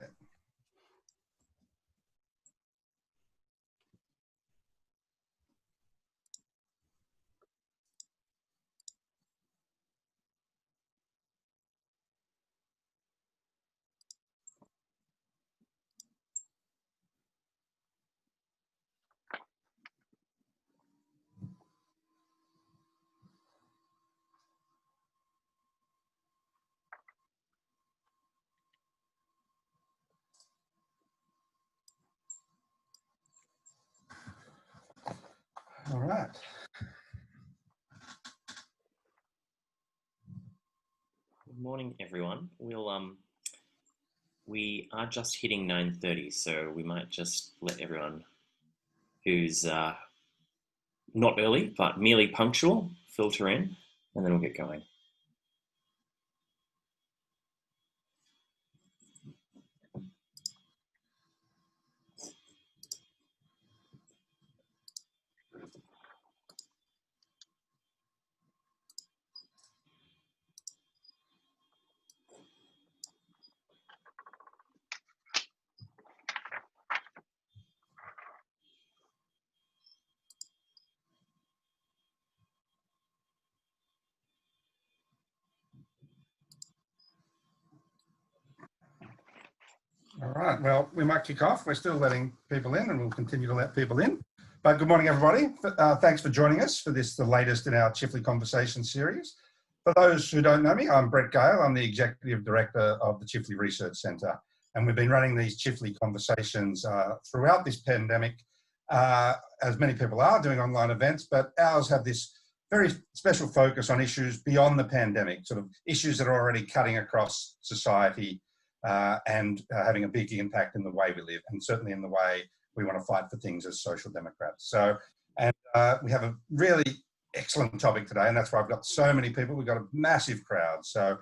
right. All right. Good morning, everyone. We are just hitting 9:30, so we might just let everyone who's not early but merely punctual filter in, and then we'll get going. All right, well, we might kick off. We're still letting people in and we'll continue to let people in. But good morning, everybody. Thanks for joining us for this, the latest in our Chifley Conversation series. For those who don't know me, I'm Brett Gale. I'm the Executive Director of the Chifley Research Centre. And we've been running these Chifley Conversations throughout this pandemic, as many people are doing online events, but ours have this very special focus on issues beyond the pandemic, sort of issues that are already cutting across society and having a big impact in the way we live, and certainly in the way we want to fight for things as social democrats. So, and we have a really excellent topic today, and that's why I've got so many people. We've got a massive crowd. So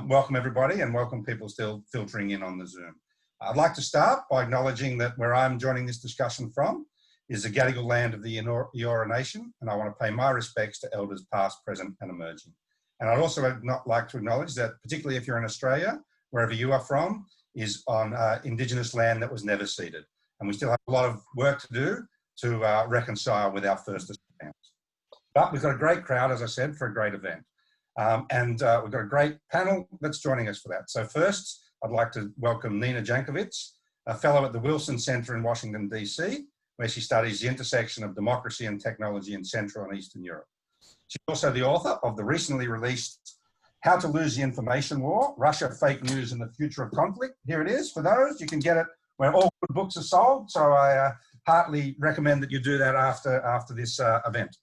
welcome everybody, and welcome people still filtering in on the Zoom. I'd like to start by acknowledging that where I'm joining this discussion from is the Gadigal land of the Eora Nation, and I want to pay my respects to elders past, present and emerging. And I'd also like to acknowledge that, particularly if you're in Australia, wherever you are from, is on Indigenous land that was never ceded. And we still have a lot of work to do to reconcile with our First Australians. But we've got a great crowd, as I said, for a great event. And we've got a great panel that's joining us for that. So first, I'd like to welcome Nina Jankowicz, a fellow at the Wilson Centre in Washington, DC, where she studies the intersection of democracy and technology in Central and Eastern Europe. She's also the author of the recently released How to Lose the Information War, Russia, Fake News and the Future of Conflict. Here it is for those. You can get it where all good books are sold. So I heartily recommend that you do that after this event.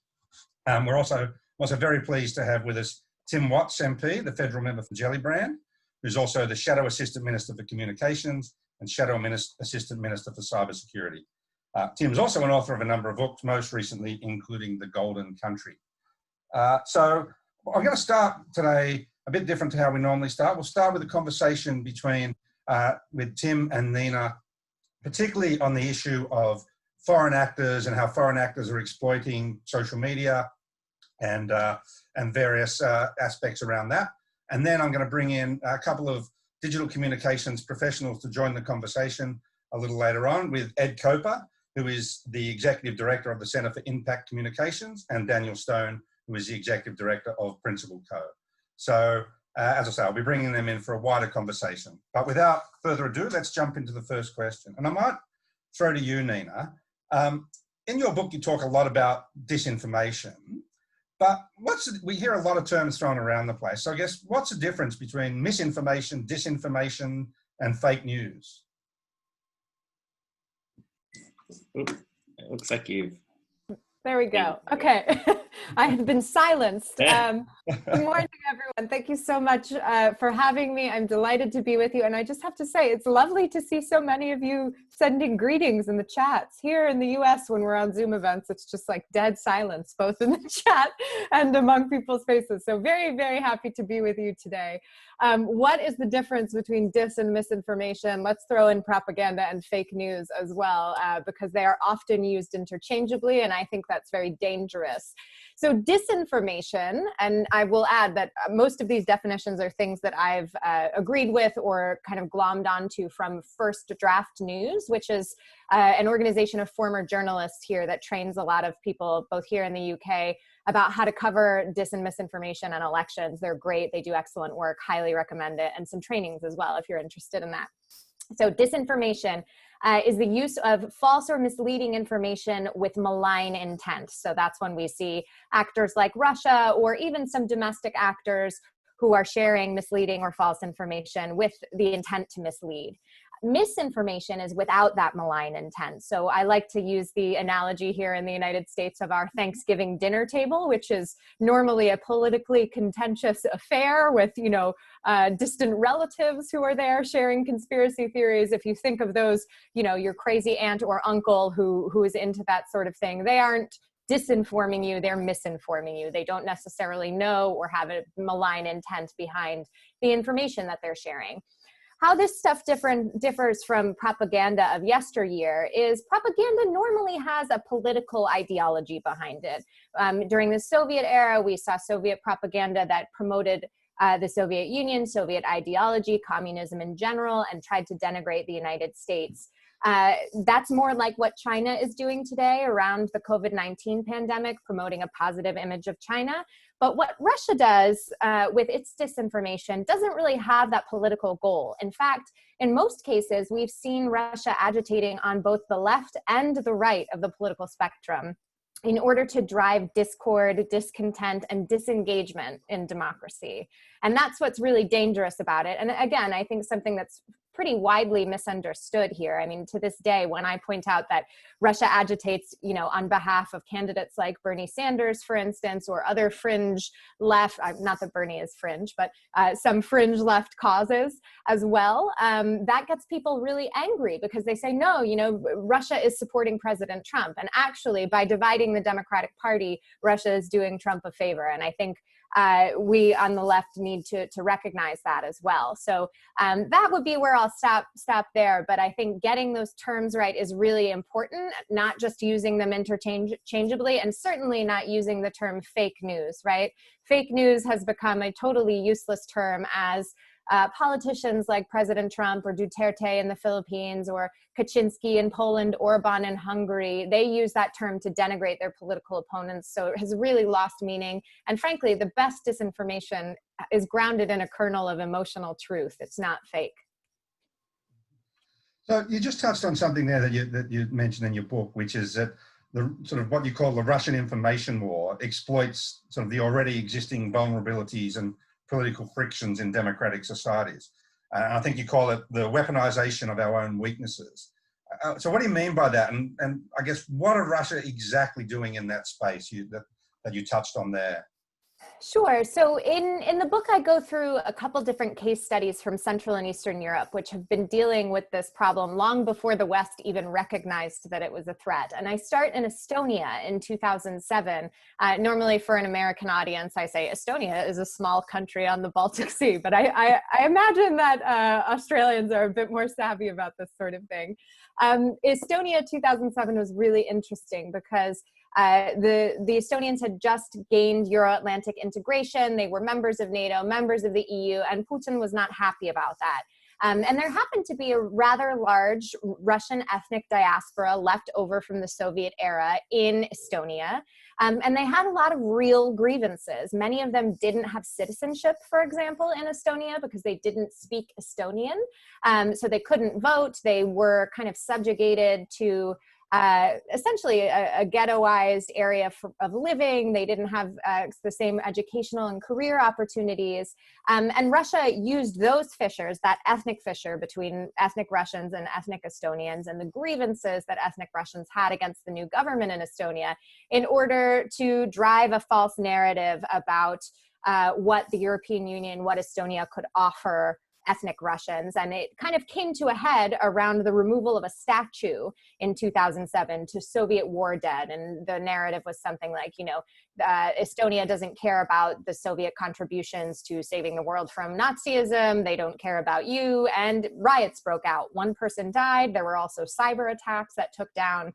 We're also very pleased to have with us Tim Watts, MP, the federal member for Gellibrand, who's also the Shadow Assistant Minister for Communications and Shadow Assistant Minister for Cybersecurity. Tim's also an author of a number of books, most recently including The Golden Country. So I'm going to start today a bit different to how we normally start. We'll start with a conversation with Tim and Nina, particularly on the issue of foreign actors and how foreign actors are exploiting social media and various aspects around that. And then I'm going to bring in a couple of digital communications professionals to join the conversation a little later on with Ed Coper, who is the Executive Director of the Centre for Impact Communications, and Daniel Stone, who is the Executive Director of Principal Co. So, as I say, I'll be bringing them in for a wider conversation. But without further ado, let's jump into the first question. And I might throw to you, Nina. In your book, you talk a lot about disinformation, but we hear a lot of terms thrown around the place. So I guess, what's the difference between misinformation, disinformation, and fake news? Oops, it looks like you've... There we go. Okay. I had been silenced. Good morning, everyone. Thank you so much for having me. I'm delighted to be with you. And I just have to say, it's lovely to see so many of you sending greetings in the chats. Here in the US, when we're on Zoom events, it's just like dead silence, both in the chat and among people's faces. So very, very happy to be with you today. What is the difference between dis and misinformation? Let's throw in propaganda and fake news as well, because they are often used interchangeably, and I think that's very dangerous. So disinformation, and I will add that most of these definitions are things that I've agreed with or kind of glommed onto from First Draft News, which is an organization of former journalists here that trains a lot of people, both here in the UK, about how to cover dis and misinformation and elections. They're great. They do excellent work. Highly recommend it. And some trainings as well, if you're interested in that. So disinformation is the use of false or misleading information with malign intent. So that's when we see actors like Russia or even some domestic actors who are sharing misleading or false information with the intent to mislead. Misinformation is without that malign intent. So I like to use the analogy here in the United States of our Thanksgiving dinner table, which is normally a politically contentious affair with, distant relatives who are there sharing conspiracy theories. If you think of those, your crazy aunt or uncle who is into that sort of thing, they aren't disinforming you, they're misinforming you. They don't necessarily know or have a malign intent behind the information that they're sharing. How this stuff differs from propaganda of yesteryear is propaganda normally has a political ideology behind it. During the Soviet era, we saw Soviet propaganda that promoted the Soviet Union, Soviet ideology, communism in general, and tried to denigrate the United States. That's more like what China is doing today around the COVID-19 pandemic, promoting a positive image of China. But what Russia does with its disinformation doesn't really have that political goal. In fact, in most cases, we've seen Russia agitating on both the left and the right of the political spectrum in order to drive discord, discontent, and disengagement in democracy. And that's what's really dangerous about it. And again, I think something that's pretty widely misunderstood here. I mean, to this day, when I point out that Russia agitates, on behalf of candidates like Bernie Sanders, for instance, or other fringe left, not that Bernie is fringe, but some fringe left causes as well, that gets people really angry because they say, no, Russia is supporting President Trump. And actually, by dividing the Democratic Party, Russia is doing Trump a favor. And I think we on the left need to recognize that as well. So that would be where I'll stop there. But I think getting those terms right is really important, not just using them interchangeably, and certainly not using the term fake news, right? Fake news has become a totally useless term as politicians like President Trump or Duterte in the Philippines or Kaczynski in Poland, Orban in Hungary, they use that term to denigrate their political opponents. So it has really lost meaning. And frankly, the best disinformation is grounded in a kernel of emotional truth. It's not fake. So you just touched on something there that you mentioned in your book, which is that the sort of what you call the Russian information war exploits sort of the already existing vulnerabilities and political frictions in democratic societies. I think you call it the weaponization of our own weaknesses. So what do you mean by that? And I guess what are Russia exactly doing in that space that you touched on there? Sure. So in the book, I go through a couple different case studies from Central and Eastern Europe, which have been dealing with this problem long before the West even recognized that it was a threat. And I start in Estonia in 2007. Normally for an American audience, I say Estonia is a small country on the Baltic Sea, but I imagine that Australians are a bit more savvy about this sort of thing. Estonia 2007 was really interesting because the Estonians had just gained Euro-Atlantic integration. They were members of NATO, members of the EU, and Putin was not happy about that. And there happened to be a rather large Russian ethnic diaspora left over from the Soviet era in Estonia. And they had a lot of real grievances. Many of them didn't have citizenship, for example, in Estonia because they didn't speak Estonian. So they couldn't vote. They were kind of subjugated to essentially a ghettoized area of living. They didn't have the same educational and career opportunities. And Russia used those fissures, that ethnic fissure between ethnic Russians and ethnic Estonians, and the grievances that ethnic Russians had against the new government in Estonia, in order to drive a false narrative about what the European Union, what Estonia could offer ethnic Russians. And it kind of came to a head around the removal of a statue in 2007 to Soviet war dead. And the narrative was something like, Estonia doesn't care about the Soviet contributions to saving the world from Nazism. They don't care about you. And riots broke out. One person died. There were also cyber attacks that took down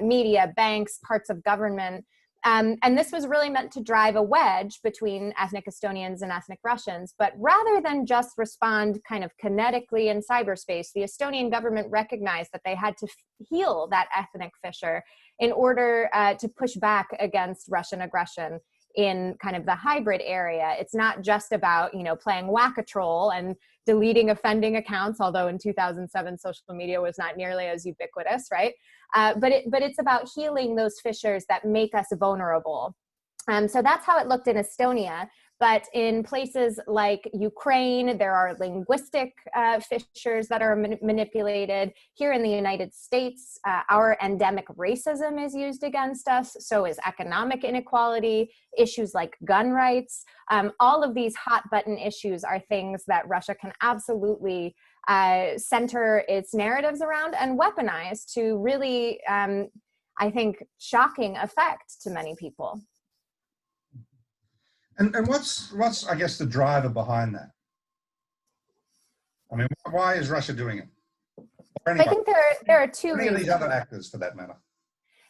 media, banks, parts of government. And this was really meant to drive a wedge between ethnic Estonians and ethnic Russians. But rather than just respond kind of kinetically in cyberspace, the Estonian government recognized that they had to heal that ethnic fissure in order to push back against Russian aggression in kind of the hybrid area. It's not just about, playing whack-a-troll and deleting offending accounts, although in 2007, social media was not nearly as ubiquitous, right? But it's about healing those fissures that make us vulnerable. So that's how it looked in Estonia. But in places like Ukraine, there are linguistic fissures that are manipulated. Here in the United States, our endemic racism is used against us. So is economic inequality, issues like gun rights. All of these hot button issues are things that Russia can absolutely center its narratives around and weaponize to really, I think, shocking effect to many people. And what's I guess the driver behind that? I mean, why is Russia doing it? I think there are two any of reasons. these other actors, for that matter.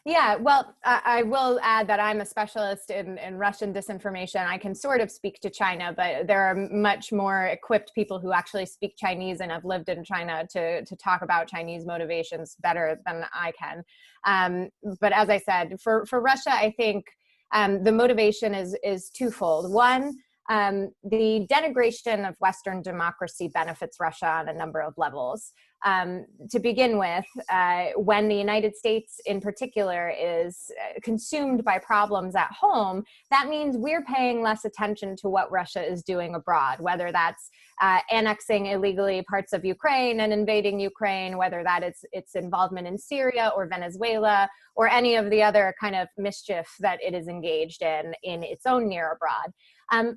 Yeah, well, I will add that I'm a specialist in Russian disinformation. I can sort of speak to China, but there are much more equipped people who actually speak Chinese and have lived in China to talk about Chinese motivations better than I can. But as I said, for Russia, I think the motivation is twofold. One, the denigration of Western democracy benefits Russia on a number of levels. To begin with, when the United States in particular is consumed by problems at home, that means we're paying less attention to what Russia is doing abroad, whether that's annexing illegally parts of Ukraine and invading Ukraine, whether that is its involvement in Syria or Venezuela, or any of the other kind of mischief that it is engaged in its own near abroad.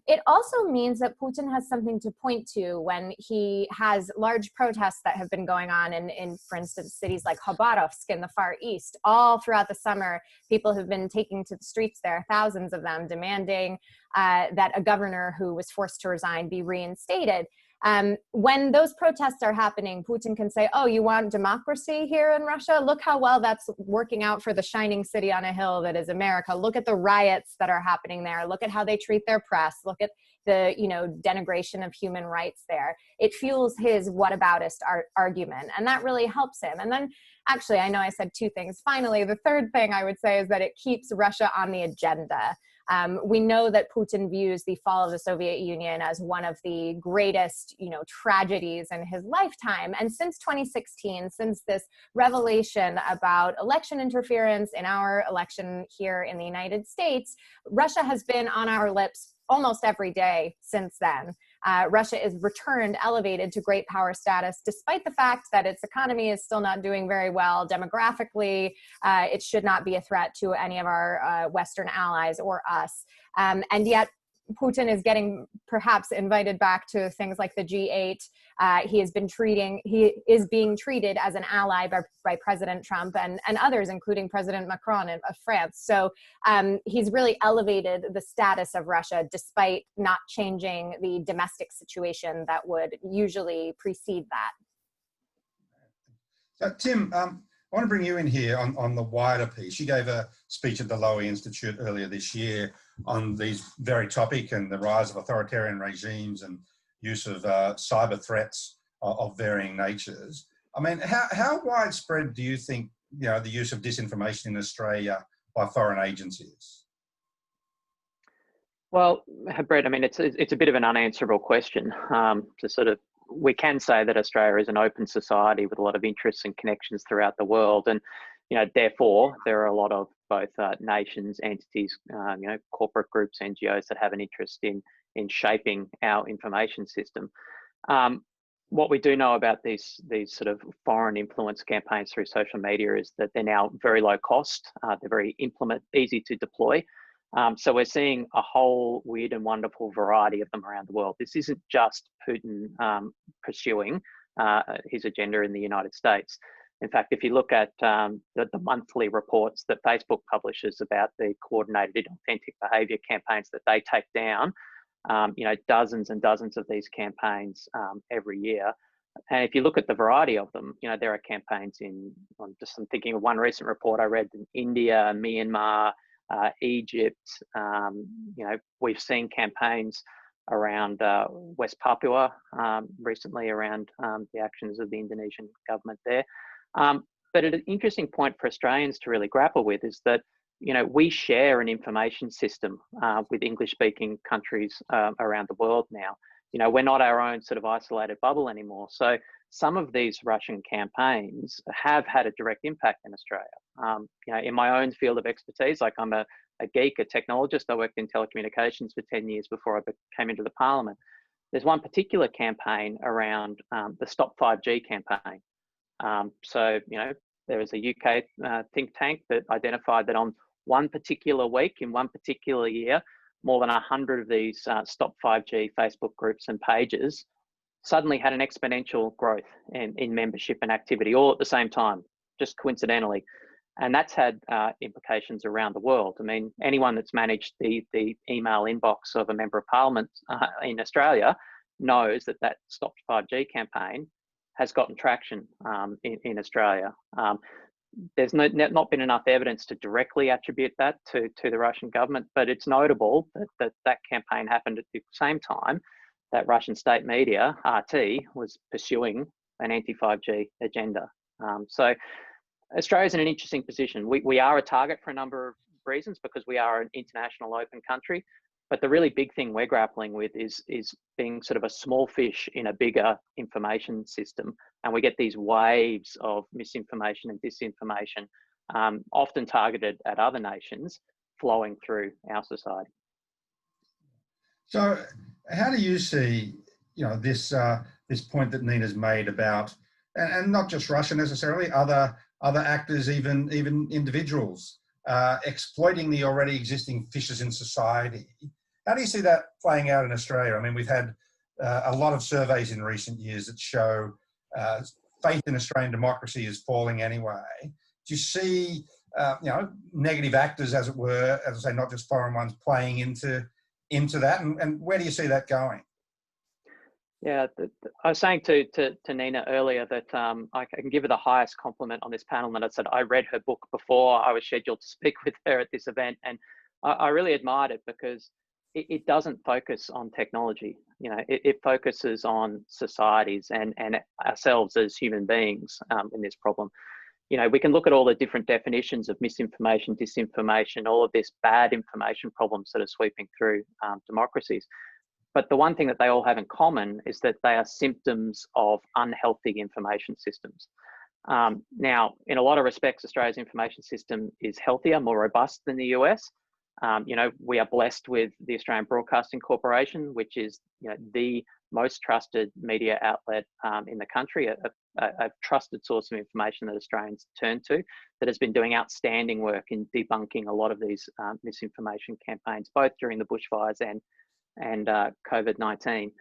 It also means that Putin has something to point to when he has large protests that have been going on in, for instance, cities like Khabarovsk in the Far East. All throughout the summer, people have been taking to the streets there, thousands of them, demanding that a governor who was forced to resign be reinstated. When those protests are happening, Putin can say, oh, you want democracy here in Russia? Look how well that's working out for the shining city on a hill that is America. Look at the riots that are happening there. Look at how they treat their press. Look at the denigration of human rights there. It fuels his whataboutist argument, and that really helps him. And then, actually, I know I said two things. Finally, the third thing I would say is that it keeps Russia on the agenda. We know that Putin views the fall of the Soviet Union as one of the greatest, tragedies in his lifetime. And since 2016, since this revelation about election interference in our election here in the United States, Russia has been on our lips almost every day since then. Russia is returned, elevated to great power status, despite the fact that its economy is still not doing very well demographically. It should not be a threat to any of our Western allies or us. And yet, Putin is getting perhaps invited back to things like the G8. He is being treated as an ally by President Trump and others, including President Macron of France. So he's really elevated the status of Russia despite not changing the domestic situation that would usually precede that. So, Tim, I want to bring you in here on the wider piece. You gave a speech at the Lowy Institute earlier this year on these very topic and the rise of authoritarian regimes and use of cyber threats of varying natures. I mean, how widespread do you think the use of disinformation in Australia by foreign agencies? Well, Brett, I mean, it's a bit of an unanswerable question. We can say that Australia is an open society with a lot of interests and connections throughout the world, and therefore there are a lot of both nations, entities, corporate groups, NGOs that have an interest in shaping our information system. What we do know about these sort of foreign influence campaigns through social media is that they're now very low cost. They're very easy to deploy. So we're seeing a whole weird and wonderful variety of them around the world. This isn't just Putin pursuing his agenda in the United States. In fact, if you look at the monthly reports that Facebook publishes about the coordinated inauthentic behaviour campaigns that they take down, dozens and dozens of these campaigns every year. And if you look at the variety of them, there are campaigns I'm thinking of one recent report I read in India, Myanmar, Egypt. We've seen campaigns around West Papua recently around the actions of the Indonesian government there. But an interesting point for Australians to really grapple with is that, we share an information system with English-speaking countries around the world now. We're not our own sort of isolated bubble anymore. So some of these Russian campaigns have had a direct impact in Australia. In my own field of expertise, like I'm a geek, a technologist, I worked in telecommunications for 10 years before I came into the parliament. There's one particular campaign around the Stop 5G campaign. There is a UK think tank that identified that on one particular week in one particular year, more than 100 of these Stop 5G Facebook groups and pages suddenly had an exponential growth in membership and activity all at the same time, just coincidentally. And that's had implications around the world. I mean, anyone that's managed the email inbox of a member of parliament in Australia knows that Stop 5G campaign has gotten traction in Australia. There's not been enough evidence to directly attribute that to the Russian government, but it's notable that campaign happened at the same time that Russian state media, RT, was pursuing an anti-5G agenda. So Australia's in an interesting position. We are a target for a number of reasons because we are an international open country. But the really big thing we're grappling with is being sort of a small fish in a bigger information system. And we get these waves of misinformation and disinformation, often targeted at other nations, flowing through our society. So how do you see, this point that Nina's made about, and not just Russia necessarily, other actors, even individuals, exploiting the already existing fissures in society? How do you see that playing out in Australia? I mean, we've had a lot of surveys in recent years that show faith in Australian democracy is falling anyway. Do you see, negative actors, as it were, as I say, not just foreign ones, playing into that? And where do you see that going? Yeah, I was saying to Nina earlier that I can give her the highest compliment on this panel, and I said I read her book before I was scheduled to speak with her at this event, and I really admired it because it doesn't focus on technology. It focuses on societies and ourselves as human beings in this problem. We can look at all the different definitions of misinformation, disinformation, all of this bad information problems that are sweeping through democracies. But the one thing that they all have in common is that they are symptoms of unhealthy information systems. Now, in a lot of respects, Australia's information system is healthier, more robust than the US. We are blessed with the Australian Broadcasting Corporation, which is the most trusted media outlet in the country, a trusted source of information that Australians turn to, that has been doing outstanding work in debunking a lot of these misinformation campaigns, both during the bushfires and COVID-19.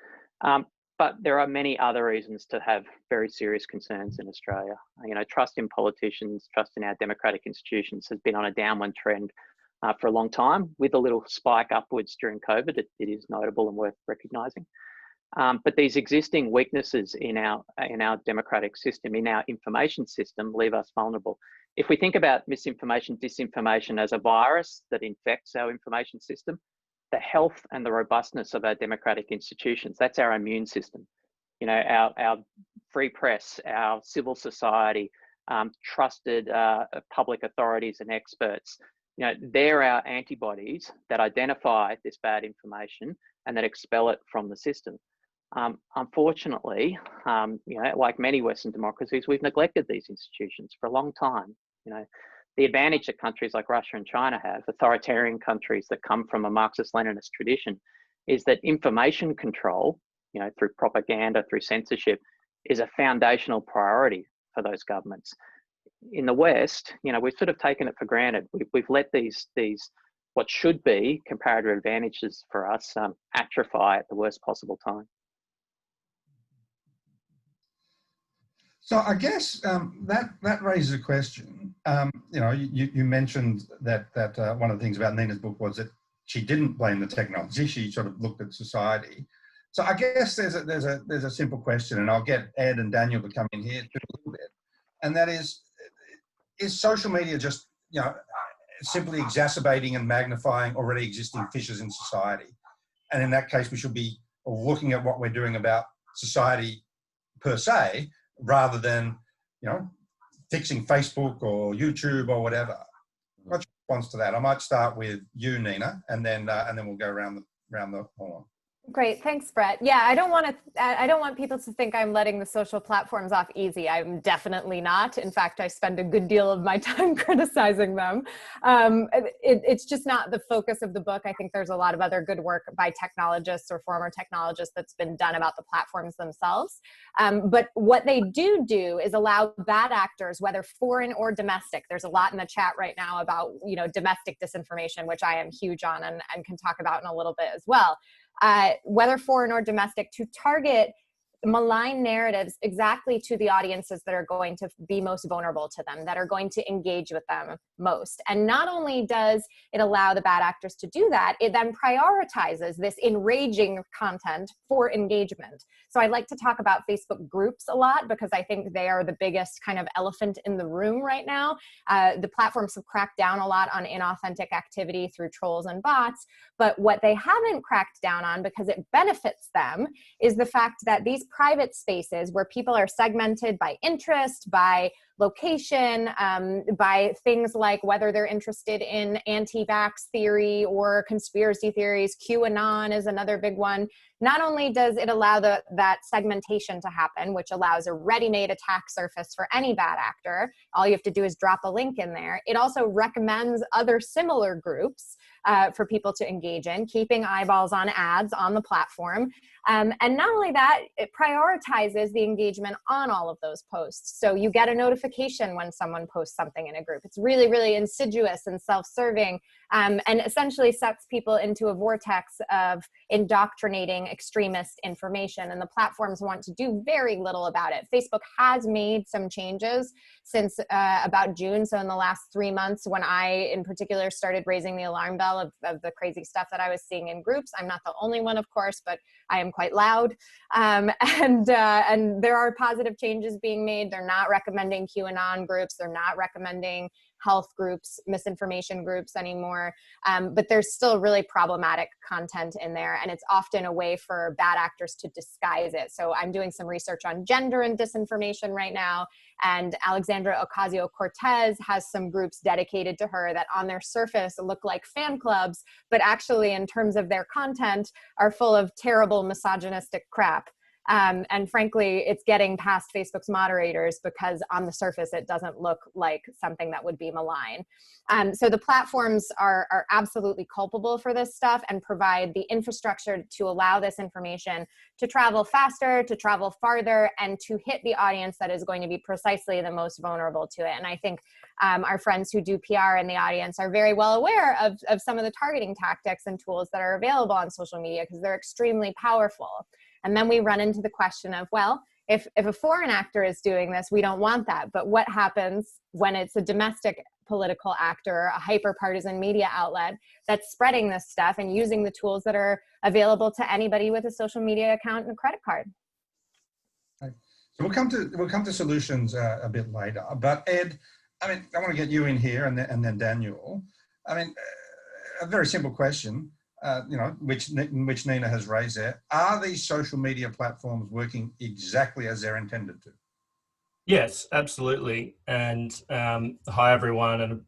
But there are many other reasons to have very serious concerns in Australia. Trust in politicians, trust in our democratic institutions has been on a downward trend for a long time, with a little spike upwards during COVID. It is notable and worth recognising. But these existing weaknesses in our democratic system, in our information system, leave us vulnerable. If we think about misinformation, disinformation as a virus that infects our information system, the health and the robustness of our democratic institutions, that's our immune system. Our free press, our civil society, trusted public authorities and experts, they're our antibodies that identify this bad information and that expel it from the system. Unfortunately, like many Western democracies, we've neglected these institutions for a long time. The advantage that countries like Russia and China have, authoritarian countries that come from a Marxist-Leninist tradition, is that information control, through propaganda, through censorship, is a foundational priority for those governments. In the West, we've sort of taken it for granted. We've let these what should be comparative advantages for us atrophy at the worst possible time. So I guess that raises a question. You know, you mentioned that one of the things about Nina's book was that she didn't blame the technology; she sort of looked at society. So I guess there's a simple question, and I'll get Ed and Daniel to come in here too a little bit, and that is social media just, you know, simply exacerbating and magnifying already existing fissures in society? And in that case, we should be looking at what we're doing about society per se, rather than, you know, fixing Facebook or YouTube or whatever. What's your response to that? I might start with you, Nina, and then we'll go around the horn. Great, thanks, Brett. Yeah, I don't want people to think I'm letting the social platforms off easy. I'm definitely not. In fact, I spend a good deal of my time criticizing them. It's just not the focus of the book. I think there's a lot of other good work by technologists or former technologists that's been done about the platforms themselves. But what they do is allow bad actors, whether foreign or domestic. There's a lot in the chat right now about, you know, domestic disinformation, which I am huge on and can talk about in a little bit as well. Whether foreign or domestic, to target malign narratives exactly to the audiences that are going to be most vulnerable to them, that are going to engage with them most. And not only does it allow the bad actors to do that, it then prioritizes this enraging content for engagement. So I like to talk about Facebook groups a lot because I think they are the biggest kind of elephant in the room right now. The platforms have cracked down a lot on inauthentic activity through trolls and bots, but what they haven't cracked down on, because it benefits them, is the fact that these private spaces where people are segmented by interest, by location, by things like whether they're interested in anti-vax theory or conspiracy theories. QAnon is another big one. Not only does it allow that segmentation to happen, which allows a ready-made attack surface for any bad actor, all you have to do is drop a link in there. It also recommends other similar groups for people to engage in, keeping eyeballs on ads on the platform. And not only that, it prioritizes the engagement on all of those posts. So you get a notification when someone posts something in a group. It's really, really insidious and self-serving, and essentially sets people into a vortex of indoctrinating extremist information. And the platforms want to do very little about it. Facebook has made some changes since about June. So in the last 3 months, when I, in particular, started raising the alarm bell of the crazy stuff that I was seeing in groups. I'm not the only one, of course, but I am quite loud. And there are positive changes being made. They're not recommending QAnon groups. They're not recommending health groups, misinformation groups anymore. But there's still really problematic content in there. And it's often a way for bad actors to disguise it. So I'm doing some research on gender and disinformation right now. And Alexandra Ocasio-Cortez has some groups dedicated to her that on their surface look like fan clubs, but actually in terms of their content are full of terrible misogynistic crap. And frankly, it's getting past Facebook's moderators because on the surface, it doesn't look like something that would be malign. So the platforms are absolutely culpable for this stuff and provide the infrastructure to allow this information to travel faster, to travel farther, and to hit the audience that is going to be precisely the most vulnerable to it. And I think our friends who do PR in the audience are very well aware of some of the targeting tactics and tools that are available on social media because they're extremely powerful. And then we run into the question of, well, if a foreign actor is doing this, we don't want that. But what happens when it's a domestic political actor, a hyper-partisan media outlet that's spreading this stuff and using the tools that are available to anybody with a social media account and a credit card? Okay. So we'll come to solutions a bit later. But Ed, I mean, I want to get you in here and then Daniel. I mean, a very simple question. You know, which Nina has raised there. Are these social media platforms working exactly as they're intended to? Yes, absolutely. And hi, everyone. And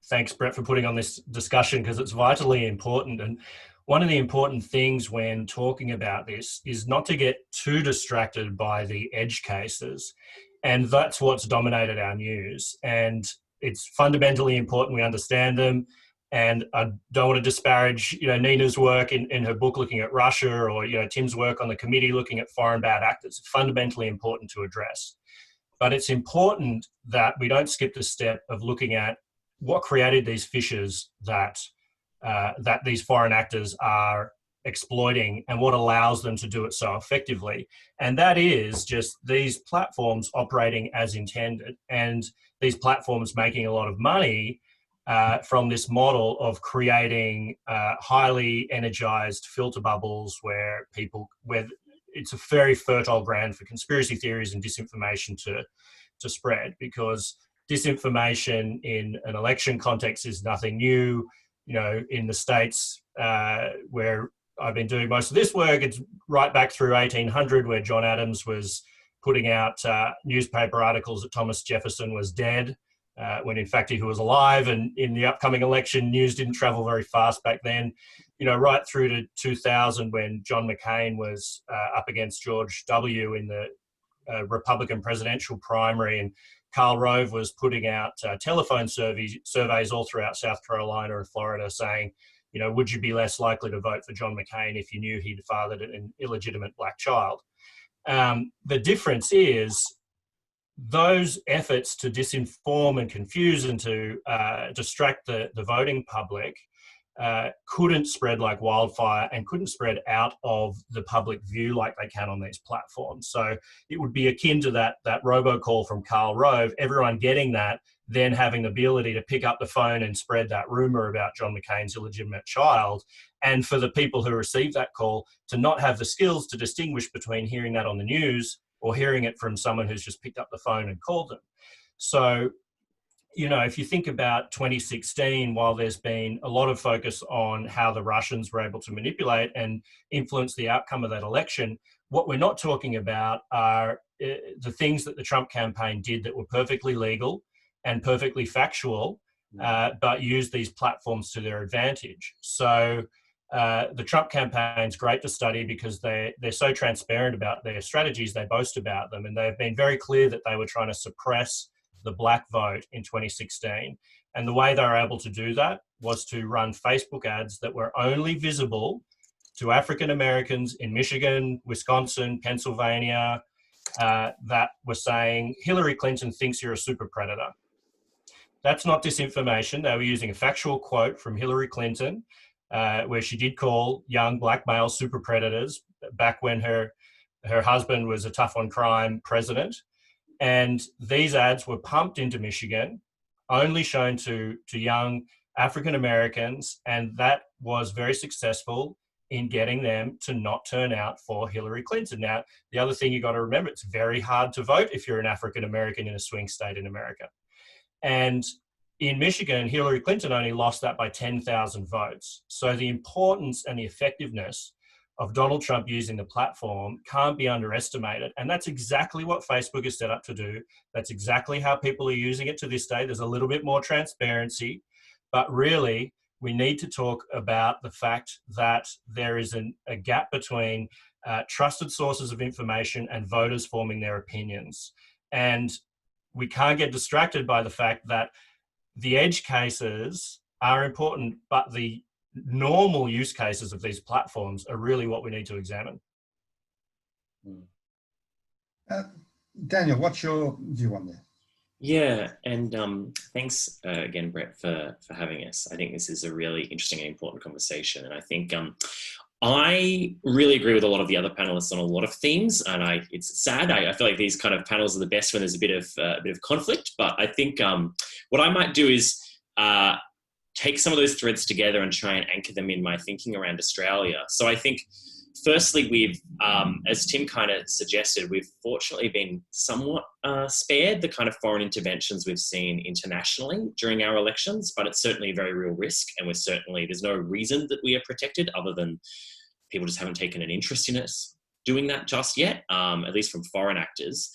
thanks, Brett, for putting on this discussion because it's vitally important. And one of the important things when talking about this is not to get too distracted by the edge cases. And that's what's dominated our news. And it's fundamentally important we understand them. And I don't want to disparage, you know, Nina's work in her book looking at Russia or, you know, Tim's work on the committee looking at foreign bad actors. Fundamentally important to address. But it's important that we don't skip the step of looking at what created these fissures that that these foreign actors are exploiting and what allows them to do it so effectively. And that is just these platforms operating as intended, and these platforms making a lot of money from this model of creating highly energized filter bubbles where it's a very fertile ground for conspiracy theories and disinformation to spread, because disinformation in an election context is nothing new. You know, in the States where I've been doing most of this work, it's right back through 1800, where John Adams was putting out newspaper articles that Thomas Jefferson was dead, when in fact he was alive. And in the upcoming election, news didn't travel very fast back then. You know, right through to 2000, when John McCain was up against George W. in the Republican presidential primary, and Karl Rove was putting out telephone surveys all throughout South Carolina and Florida saying, you know, would you be less likely to vote for John McCain if you knew he'd fathered an illegitimate black child? The difference is those efforts to disinform and confuse and to distract the voting public couldn't spread like wildfire and couldn't spread out of the public view like they can on these platforms. So it would be akin to that robocall from Karl Rove, everyone getting that, then having the ability to pick up the phone and spread that rumor about John McCain's illegitimate child. And for the people who receive that call to not have the skills to distinguish between hearing that on the news or hearing it from someone who's just picked up the phone and called them. So, you know, if you think about 2016, while there's been a lot of focus on how the Russians were able to manipulate and influence the outcome of that election, what we're not talking about are the things that the Trump campaign did that were perfectly legal and perfectly factual, but used these platforms to their advantage. So the Trump campaign's great to study because they're so transparent about their strategies, they boast about them, and they've been very clear that they were trying to suppress the black vote in 2016. And the way they were able to do that was to run Facebook ads that were only visible to African Americans in Michigan, Wisconsin, Pennsylvania, that were saying, Hillary Clinton thinks you're a super predator. That's not disinformation. They were using a factual quote from Hillary Clinton, where she did call young black males super predators back when her husband was a tough on crime president. And these ads were pumped into Michigan, only shown to young African Americans, and that was very successful in getting them to not turn out for Hillary Clinton. Now, the other thing you got to remember, it's very hard to vote if you're an African American in a swing state in America. And in Michigan, Hillary Clinton only lost that by 10,000 votes. So the importance and the effectiveness of Donald Trump using the platform can't be underestimated. And that's exactly what Facebook is set up to do. That's exactly how people are using it to this day. There's a little bit more transparency, but really we need to talk about the fact that there is a gap between trusted sources of information and voters forming their opinions. And we can't get distracted by the fact that the edge cases are important, but the normal use cases of these platforms are really what we need to examine. Daniel, what's your view on that? Yeah, and thanks again, Brett, for having us. I think this is a really interesting and important conversation, and I think I really agree with a lot of the other panelists on a lot of themes, and it's sad. I feel like these kind of panels are the best when there's a bit of conflict. But I think what I might do is take some of those threads together and try and anchor them in my thinking around Australia. So I think, firstly, we've, as Tim kind of suggested, we've fortunately been somewhat spared the kind of foreign interventions we've seen internationally during our elections, but it's certainly a very real risk, and there's no reason that we are protected other than people just haven't taken an interest in us doing that just yet, at least from foreign actors.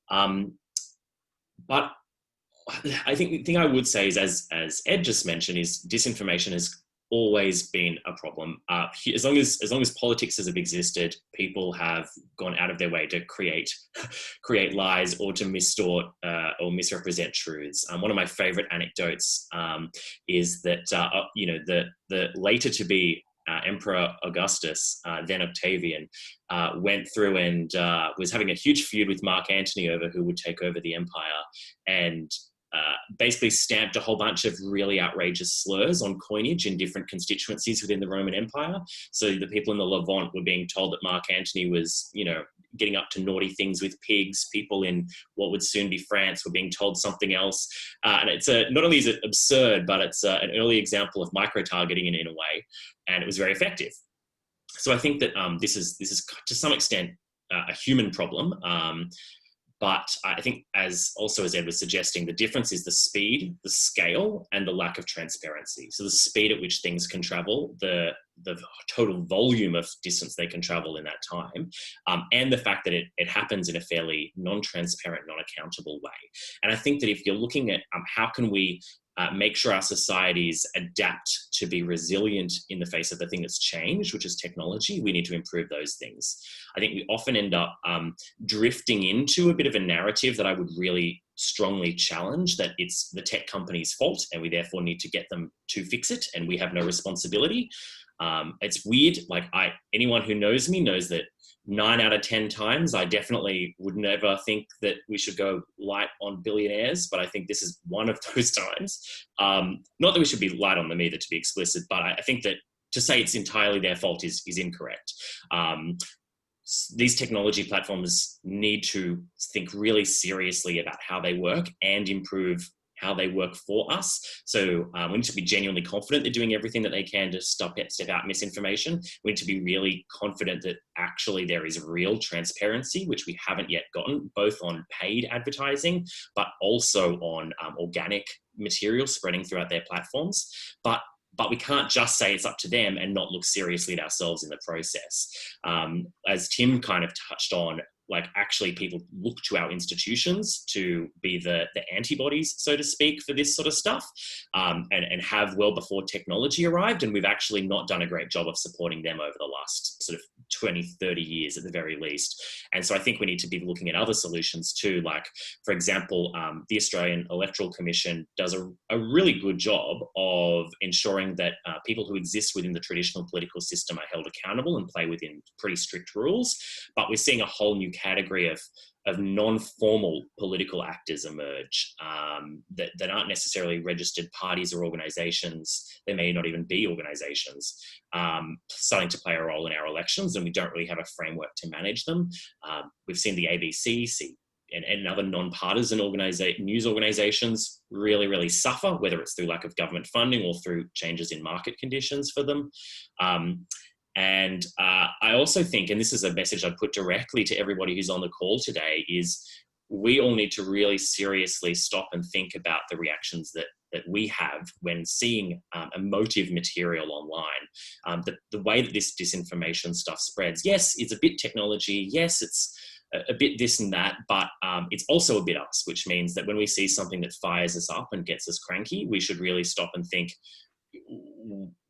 But I think the thing I would say is, as Ed just mentioned, is disinformation has always been a problem. As long as politics has existed, people have gone out of their way to create lies or to distort or misrepresent truths. One of my favorite anecdotes is that the later to be Emperor Augustus, then Octavian, went through and was having a huge feud with Mark Antony over who would take over the empire, and basically stamped a whole bunch of really outrageous slurs on coinage in different constituencies within the Roman Empire. So the people in the Levant were being told that Mark Antony was, getting up to naughty things with pigs. People in what would soon be France were being told something else. And it's not only is it absurd, but it's an early example of micro-targeting in a way, and it was very effective. So I think that this is to some extent a human problem. But I think, as Ed was suggesting, the difference is the speed, the scale, and the lack of transparency. So the speed at which things can travel, the total volume of distance they can travel in that time, and the fact that it happens in a fairly non-transparent, non-accountable way. And I think that if you're looking at how can we make sure our societies adapt to be resilient in the face of the thing that's changed, which is technology, we need to improve those things. I think we often end up drifting into a bit of a narrative that I would really strongly challenge, that it's the tech company's fault and we therefore need to get them to fix it and we have no responsibility. It's weird. Like anyone who knows me knows that 9 out of 10 times, I definitely would never think that we should go light on billionaires, but I think this is one of those times. Not that we should be light on them either, to be explicit, but I think that to say it's entirely their fault is incorrect. These technology platforms need to think really seriously about how they work and improve how they work for us. So we need to be genuinely confident they're doing everything that they can to step out misinformation. We need to be really confident that actually there is real transparency, which we haven't yet gotten, both on paid advertising, but also on organic material spreading throughout their platforms. But we can't just say it's up to them and not look seriously at ourselves in the process. As Tim kind of touched on, like actually people look to our institutions to be the antibodies, so to speak, for this sort of stuff, and have well before technology arrived. And we've actually not done a great job of supporting them over the last sort of 20, 30 years at the very least. And so I think we need to be looking at other solutions too. Like, for example, the Australian Electoral Commission does a really good job of ensuring that people who exist within the traditional political system are held accountable and play within pretty strict rules. But we're seeing a whole new category of non-formal political actors emerge that aren't necessarily registered parties or organisations. They may not even be organisations starting to play a role in our elections, and we don't really have a framework to manage them. We've seen the ABC and other non-partisan news organisations really, really suffer, whether it's through lack of government funding or through changes in market conditions for them. And I also think, and this is a message I'd put directly to everybody who's on the call today, is we all need to really seriously stop and think about the reactions that we have when seeing emotive material online. The way that this disinformation stuff spreads, yes, it's a bit technology, yes, it's a bit this and that, but it's also a bit us, which means that when we see something that fires us up and gets us cranky, we should really stop and think,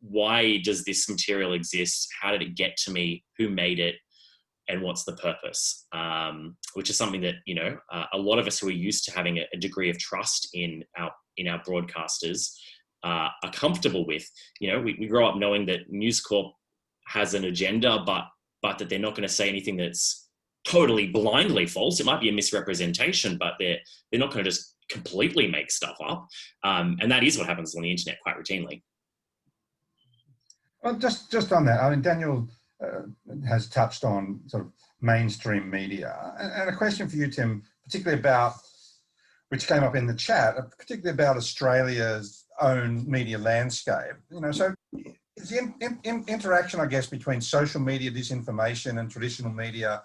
why does this material exist? How did it get to me? Who made it? And what's the purpose? Which is something that, a lot of us who are used to having a degree of trust in our broadcasters are comfortable with. We grow up knowing that News Corp has an agenda, but that they're not going to say anything that's totally blindly false. It might be a misrepresentation, but they're not going to just completely make stuff up. And that is what happens on the internet quite routinely. Well, just on that, I mean, Daniel has touched on sort of mainstream media, and a question for you, Tim, particularly about, which came up in the chat, particularly about Australia's own media landscape. So is the interaction, I guess, between social media disinformation and traditional media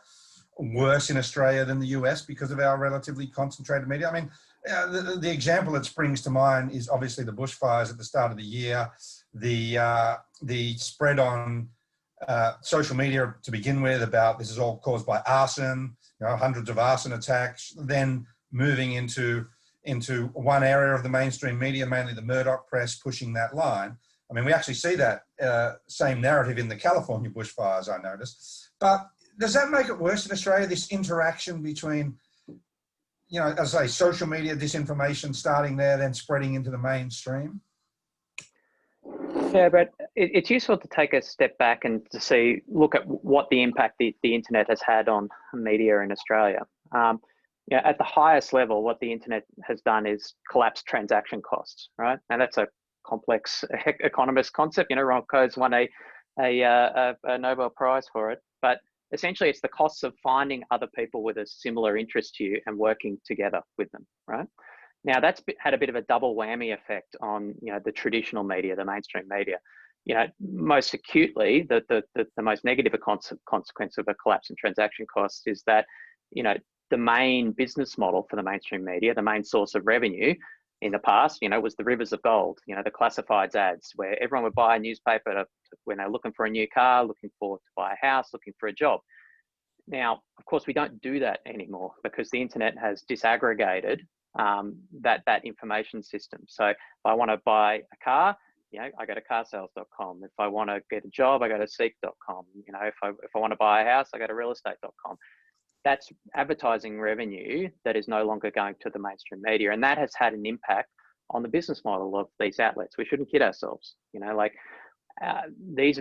worse in Australia than the US because of our relatively concentrated media? I mean, the example that springs to mind is obviously the bushfires at the start of the year, the spread on social media to begin with about this is all caused by arson, hundreds of arson attacks, then moving into one area of the mainstream media, mainly the Murdoch press, pushing that line. I mean, we actually see that same narrative in the California bushfires, I noticed. But does that make it worse in Australia, this interaction between, as I say, social media disinformation starting there, then spreading into the mainstream? Yeah, but it's useful to take a step back and to look at what the impact the internet has had on media in Australia. Yeah, at the highest level, what the internet has done is collapse transaction costs, right? And that's a complex economist concept. You know, Ron Coase won a Nobel Prize for it. But essentially, it's the costs of finding other people with a similar interest to you and working together with them, right? Now, that's had a bit of a double whammy effect on, you know, the traditional media, the mainstream media. You know, most acutely, the most negative consequence of a collapse in transaction costs is that, you know, the main business model for the mainstream media, the main source of revenue in the past, you know, was the rivers of gold, you know, the classifieds ads, where everyone would buy a newspaper when they're looking for a new car, looking to buy a house, looking for a job. Now, of course, we don't do that anymore because the internet has disaggregated that information system. So if I want to buy a car, you know, I go to carsales.com. If I want to get a job, I go to seek.com. You know, if I want to buy a house, I go to realestate.com. That's advertising revenue that is no longer going to the mainstream media. And that has had an impact on the business model of these outlets. We shouldn't kid ourselves. You know, like these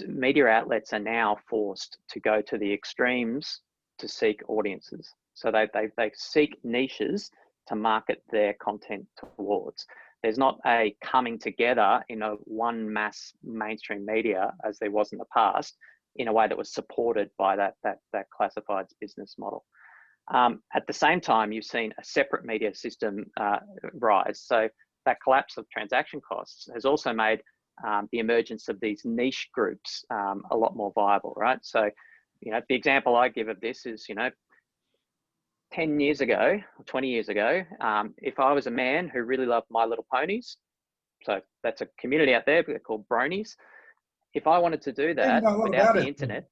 media outlets are now forced to go to the extremes to seek audiences. So they seek niches to market their content towards. There's not a coming together in a one mass mainstream media as there was in the past, in a way that was supported by that classifieds business model. At the same time, you've seen a separate media system rise. So that collapse of transaction costs has also made the emergence of these niche groups a lot more viable, right? So, you know, the example I give of this is, you know, 10 years ago, or 20 years ago, if I was a man who really loved My Little Ponies, so that's a community out there called bronies. If I wanted to do that without the internet,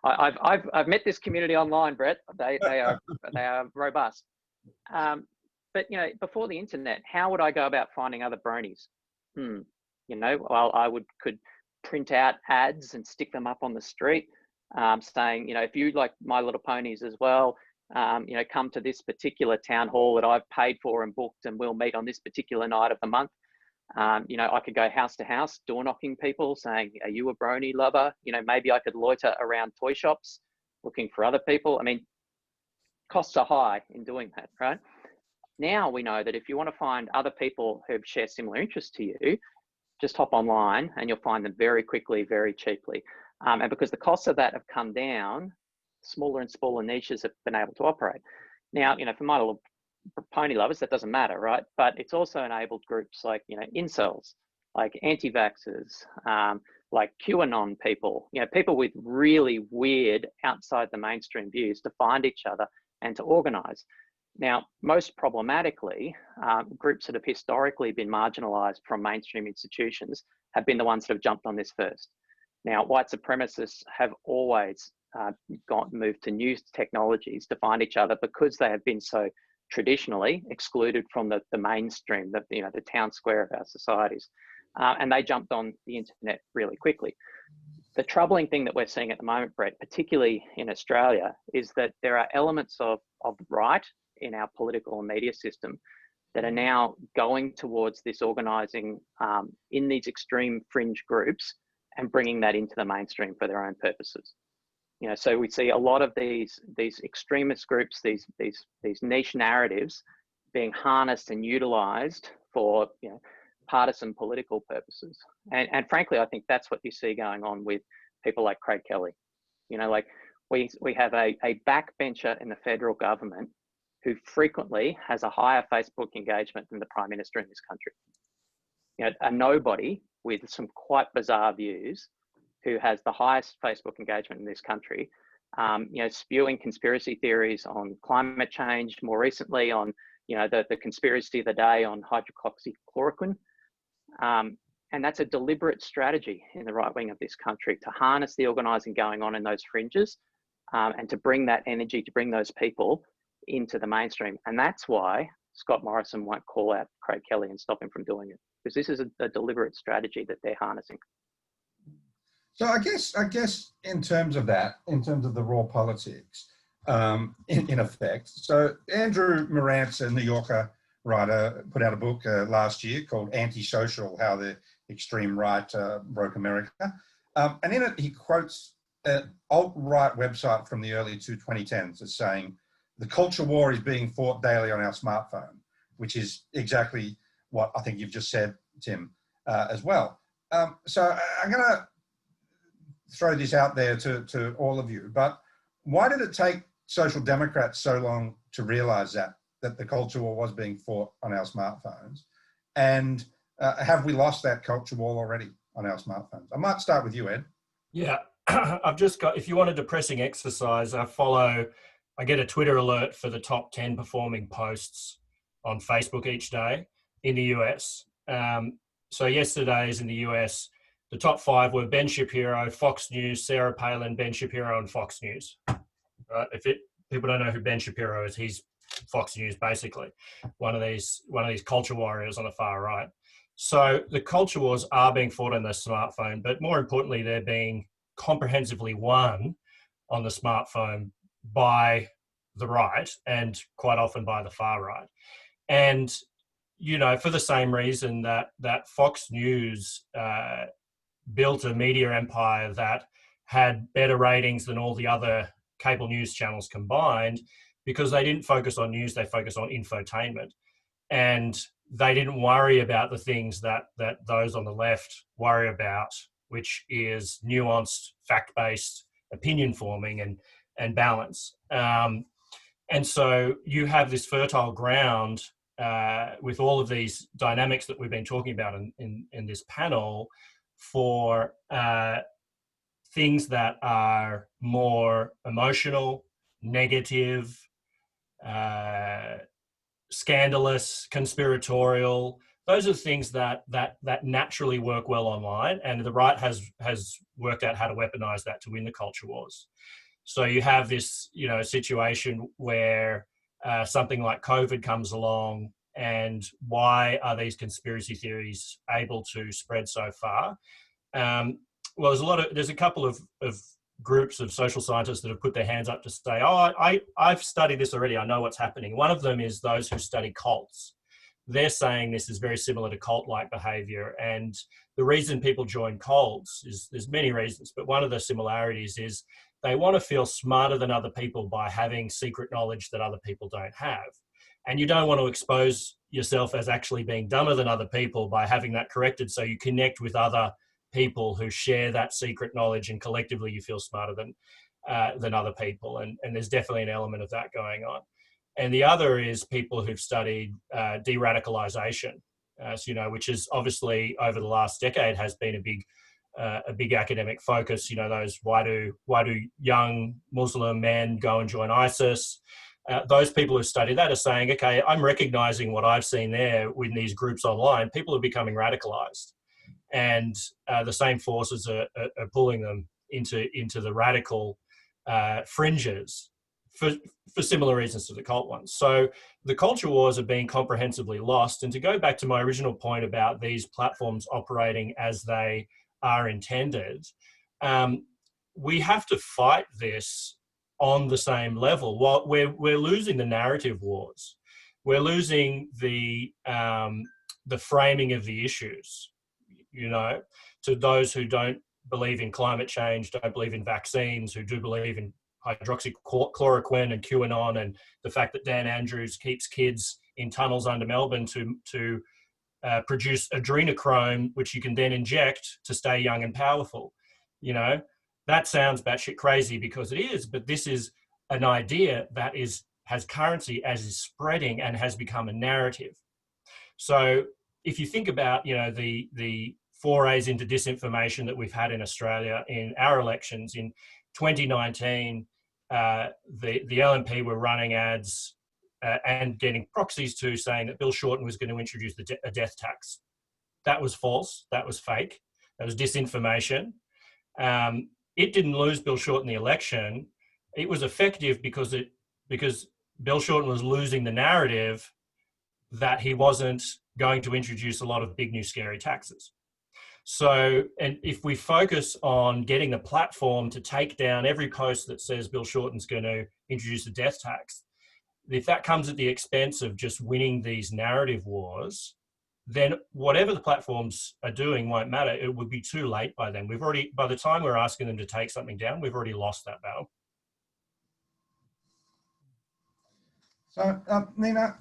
I've met this community online, Brett. They are robust. But you know, before the internet, how would I go about finding other bronies? You know, well, could print out ads and stick them up on the street, saying, you know, if you like My Little Ponies as well, you know, come to this particular town hall that I've paid for and booked, and we'll meet on this particular night of the month. You know, I could go house to house, door knocking people, saying, are you a brony lover? You know, maybe I could loiter around toy shops looking for other people. I mean, costs are high in doing that, right? Now we know that if you want to find other people who share similar interests to you, just hop online and you'll find them very quickly, very cheaply. And because the costs of that have come down, smaller and smaller niches have been able to operate. Now, you know, for My Little Pony lovers, that doesn't matter, right? But it's also enabled groups like, you know, incels, like anti-vaxxers, like QAnon people, you know, people with really weird outside the mainstream views to find each other and to organize. Now, most problematically, groups that have historically been marginalized from mainstream institutions have been the ones that have jumped on this first. Now, white supremacists have always moved to new technologies to find each other because they have been so traditionally excluded from the mainstream, you know, the town square of our societies. And they jumped on the internet really quickly. The troubling thing that we're seeing at the moment, Brett, particularly in Australia, is that there are elements of the right in our political and media system that are now going towards this organising in these extreme fringe groups and bringing that into the mainstream for their own purposes. You know, so we see a lot of these extremist groups, these niche narratives being harnessed and utilised for, you know, partisan political purposes. And frankly, I think that's what you see going on with people like Craig Kelly. You know, like we have a backbencher in the federal government who frequently has a higher Facebook engagement than the Prime Minister in this country. You know, a nobody with some quite bizarre views who has the highest Facebook engagement in this country, you know, spewing conspiracy theories on climate change, more recently on, you know, the conspiracy of the day on hydroxychloroquine. And that's a deliberate strategy in the right wing of this country to harness the organising going on in those fringes and to bring that energy, to bring those people into the mainstream. And that's why Scott Morrison won't call out Craig Kelly and stop him from doing it, because this is a deliberate strategy that they're harnessing. So I guess in terms of that, in terms of the raw politics, in effect, so Andrew Morantz, a New Yorker writer, put out a book last year called Antisocial, How the Extreme Right Broke America. And in it, he quotes an alt-right website from the early 2010s that's saying the culture war is being fought daily on our smartphone, which is exactly what I think you've just said, Tim, as well. So I'm going to throw this out there to all of you, but why did it take social democrats so long to realize that the culture war was being fought on our smartphones? And have we lost that culture war already on our smartphones? I might start with you, Ed. Yeah, I've just got, if you want a depressing exercise, I get a Twitter alert for the top 10 performing posts on Facebook each day in the US. So yesterday's in the US, the top 5 were Ben Shapiro, Fox News, Sarah Palin, Ben Shapiro, and Fox News. Right? People don't know who Ben Shapiro is, he's Fox News basically, one of these culture warriors on the far right. So the culture wars are being fought on the smartphone, but more importantly, they're being comprehensively won on the smartphone by the right and quite often by the far right. And, you know, for the same reason that Fox News built a media empire that had better ratings than all the other cable news channels combined, because they didn't focus on news, they focused on infotainment. And they didn't worry about the things that those on the left worry about, which is nuanced, fact-based opinion forming and balance. And so you have this fertile ground with all of these dynamics that we've been talking about in this panel for things that are more emotional, negative, scandalous, conspiratorial. Those are things that naturally work well online, and the right has worked out how to weaponize that to win the culture wars. So you have this, you know, situation where something like COVID comes along, and why are these conspiracy theories able to spread so far? Well, there's a couple of groups of social scientists that have put their hands up to say, oh, I've studied this already, I know what's happening. One of them is those who study cults. They're saying this is very similar to cult-like behavior. And the reason people join cults is, there's many reasons, but one of the similarities is they want to feel smarter than other people by having secret knowledge that other people don't have. And you don't want to expose yourself as actually being dumber than other people by having that corrected, so you connect with other people who share that secret knowledge, and collectively you feel smarter than other people. And there's definitely an element of that going on. And the other is people who've studied de-radicalization, so, you know, which is obviously over the last decade has been a big academic focus. You know, those why do young Muslim men go and join ISIS? Those people who study that are saying, okay, I'm recognizing what I've seen there with these groups online. People are becoming radicalized. And the same forces are pulling them into the radical fringes for similar reasons to the cult ones. So the culture wars are being comprehensively lost. And to go back to my original point about these platforms operating as they are intended, we have to fight this on the same level. While we're losing the narrative wars, we're losing the framing of the issues. You know, to those who don't believe in climate change, don't believe in vaccines, who do believe in hydroxychloroquine and QAnon, and the fact that Dan Andrews keeps kids in tunnels under Melbourne to produce adrenochrome, which you can then inject to stay young and powerful. You know, that sounds batshit crazy because it is, but this is an idea that has currency, as is spreading, and has become a narrative. So if you think about, you know, the forays into disinformation that we've had in Australia in our elections in 2019, the LNP were running ads and getting proxies to saying that Bill Shorten was going to introduce a death tax. That was false. That was fake. That was disinformation. It didn't lose Bill Shorten the election. It was effective because Bill Shorten was losing the narrative that he wasn't going to introduce a lot of big new scary taxes. So, and if we focus on getting the platform to take down every post that says Bill Shorten's going to introduce a death tax, if that comes at the expense of just winning these narrative wars, then whatever the platforms are doing won't matter. It would be too late by then. By the time we're asking them to take something down, we've already lost that battle. So, Nina,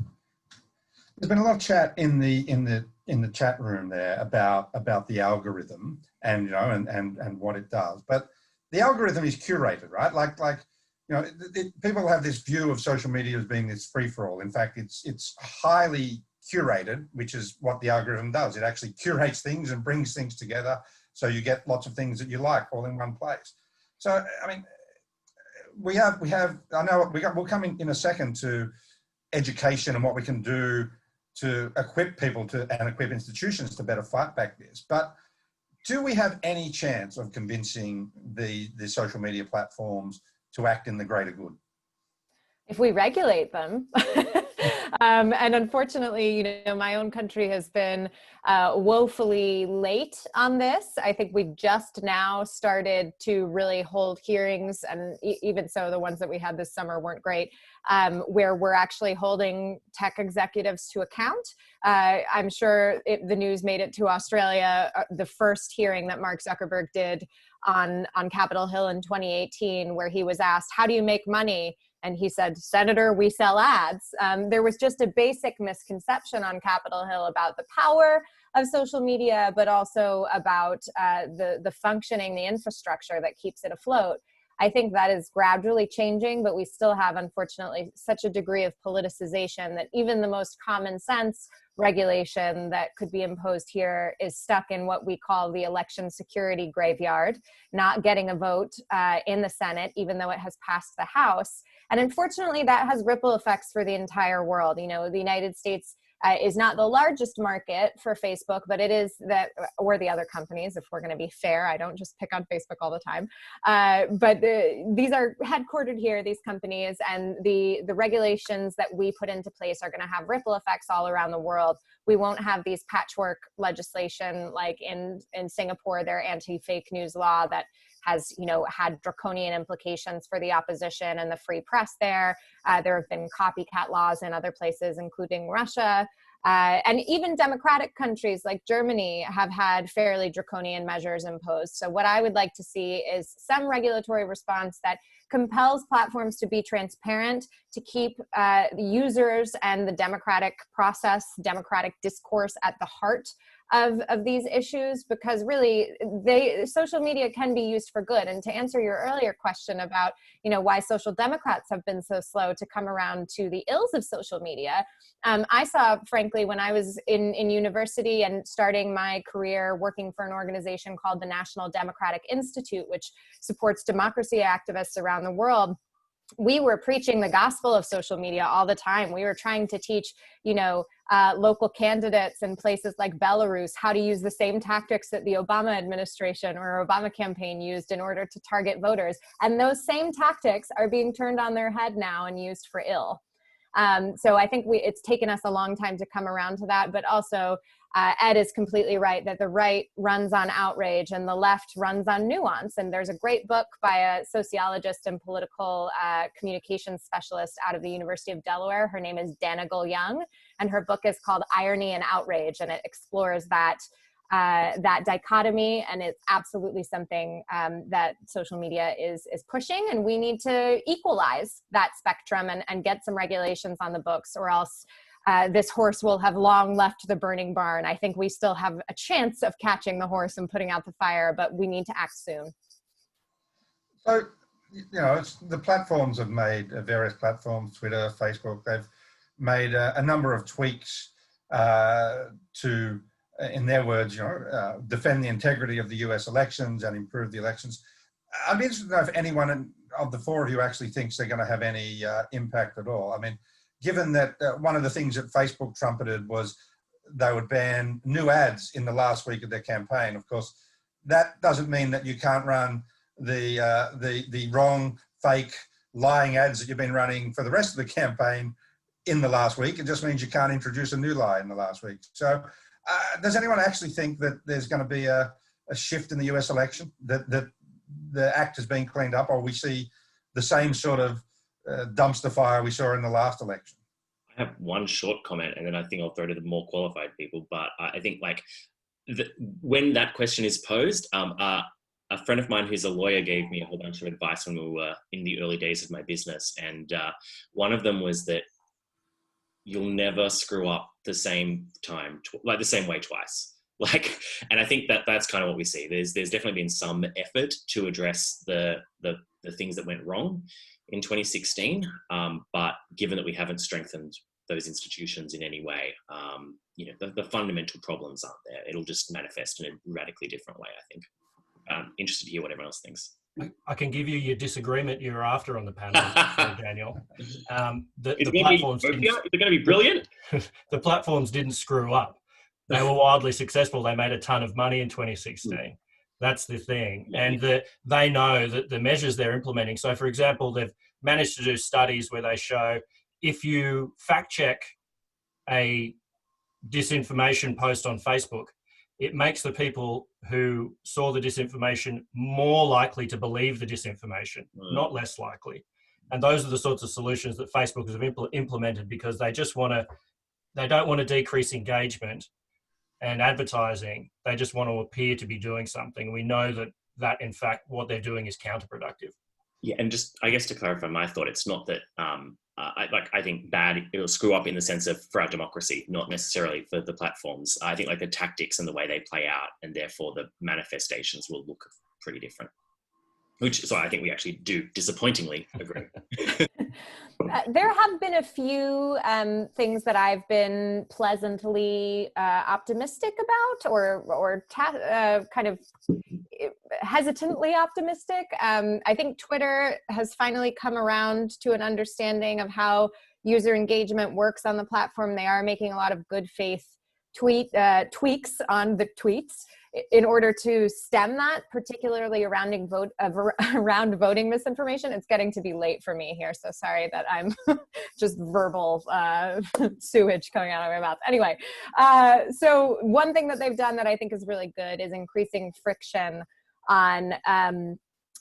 there's been a lot of chat in the chat room there about the algorithm and and what it does. But the algorithm is curated, right? Like people have this view of social media as being this free for all. In fact, it's highly curated, which is what the algorithm does. It actually curates things and brings things together, so you get lots of things that you like all in one place. So, I mean, we have. I know we'll come in a second to education and what we can do to equip people and equip institutions to better fight back this. But do we have any chance of convincing the social media platforms to act in the greater good? If we regulate them. And unfortunately, my own country has been woefully late on this. I think we've just now started to really hold hearings, and even so, the ones that we had this summer weren't great, where we're actually holding tech executives to account. I'm sure the news made it to Australia, the first hearing that Mark Zuckerberg did on Capitol Hill in 2018, where he was asked, how do you make money? And he said, Senator, we sell ads. There was just a basic misconception on Capitol Hill about the power of social media, but also about the functioning, the infrastructure that keeps it afloat. I think that is gradually changing, but we still have, unfortunately, such a degree of politicization that even the most common sense regulation that could be imposed here is stuck in what we call the election security graveyard, not getting a vote in the Senate, even though it has passed the House. And unfortunately, that has ripple effects for the entire world. The United States is not the largest market for Facebook, but it is that, or the other companies, if we're going to be fair. I don't just pick on Facebook all the time. But these are headquartered here, these companies, and the regulations that we put into place are going to have ripple effects all around the world. We won't have these patchwork legislation like in Singapore, their anti-fake news law that has, had draconian implications for the opposition and the free press there. There have been copycat laws in other places, including Russia. And even democratic countries like Germany have had fairly draconian measures imposed. So what I would like to see is some regulatory response that compels platforms to be transparent, to keep users and the democratic process, democratic discourse at the heart of these issues, because really social media can be used for good. And to answer your earlier question about why social democrats have been so slow to come around to the ills of social media, I saw, frankly, when I was in university and starting my career working for an organization called the National Democratic Institute, which supports democracy activists around the world, we were preaching the gospel of social media all the time. We were trying to teach, local candidates in places like Belarus how to use the same tactics that the Obama administration or Obama campaign used in order to target voters. And those same tactics are being turned on their head now and used for ill. So I think it's taken us a long time to come around to that, but also Ed is completely right that the right runs on outrage and the left runs on nuance. And there's a great book by a sociologist and political communications specialist out of the University of Delaware. Her name is Dana Young, and her book is called Irony and Outrage, and it explores that dichotomy, and it's absolutely something that social media is pushing, and we need to equalize that spectrum and get some regulations on the books, or else this horse will have long left the burning barn. I think we still have a chance of catching the horse and putting out the fire, but we need to act soon. So, the platforms have made, various platforms, Twitter, Facebook, they've made a number of tweaks to, in their words, defend the integrity of the US elections and improve the elections. I'd be interested to know if anyone of the four of you actually thinks they're going to have any impact at all. I mean, given that one of the things that Facebook trumpeted was they would ban new ads in the last week of their campaign. Of course, that doesn't mean that you can't run the wrong, fake, lying ads that you've been running for the rest of the campaign in the last week. It just means you can't introduce a new lie in the last week. So does anyone actually think that there's going to be a shift in the US election, that the act is being cleaned up, or we see the same sort of dumpster fire we saw in the last election? I have one short comment, and then I think I'll throw to the more qualified people. But I think when that question is posed, a friend of mine who's a lawyer gave me a whole bunch of advice when we were in the early days of my business. And one of them was that you'll never screw up the same time, the same way twice. And I think that's kind of what we see. There's definitely been some effort to address the things that went wrong in 2016. But given that we haven't strengthened those institutions in any way, the fundamental problems aren't there. It'll just manifest in a radically different way, I think. Interested to hear what everyone else thinks. I can give you your disagreement you're after on the panel, Daniel. Is it going to be brilliant? The platforms didn't screw up. They were wildly successful. They made a ton of money in 2016. That's the thing. And they know that the measures they're implementing. So, for example, they've managed to do studies where they show if you fact check a disinformation post on Facebook, it makes the people who saw the disinformation more likely to believe the disinformation, not less likely. And those are the sorts of solutions that Facebook has implemented because they don't want to decrease engagement and advertising. They just want to appear to be doing something. We know that in fact, what they're doing is counterproductive. Yeah, and just, I guess, to clarify my thought, it's not that I think it'll screw up in the sense of for our democracy, not necessarily for the platforms. I think the tactics and the way they play out, and therefore the manifestations will look pretty different. So I think we actually do disappointingly agree. There have been a few things that I've been pleasantly optimistic about, or kind of hesitantly optimistic. I think Twitter has finally come around to an understanding of how user engagement works on the platform. They are making a lot of good faith tweaks on the tweets in order to stem that, particularly around voting misinformation. It's getting to be late for me here, so sorry that I'm just verbal sewage coming out of my mouth. Anyway, so one thing that they've done that I think is really good is increasing friction on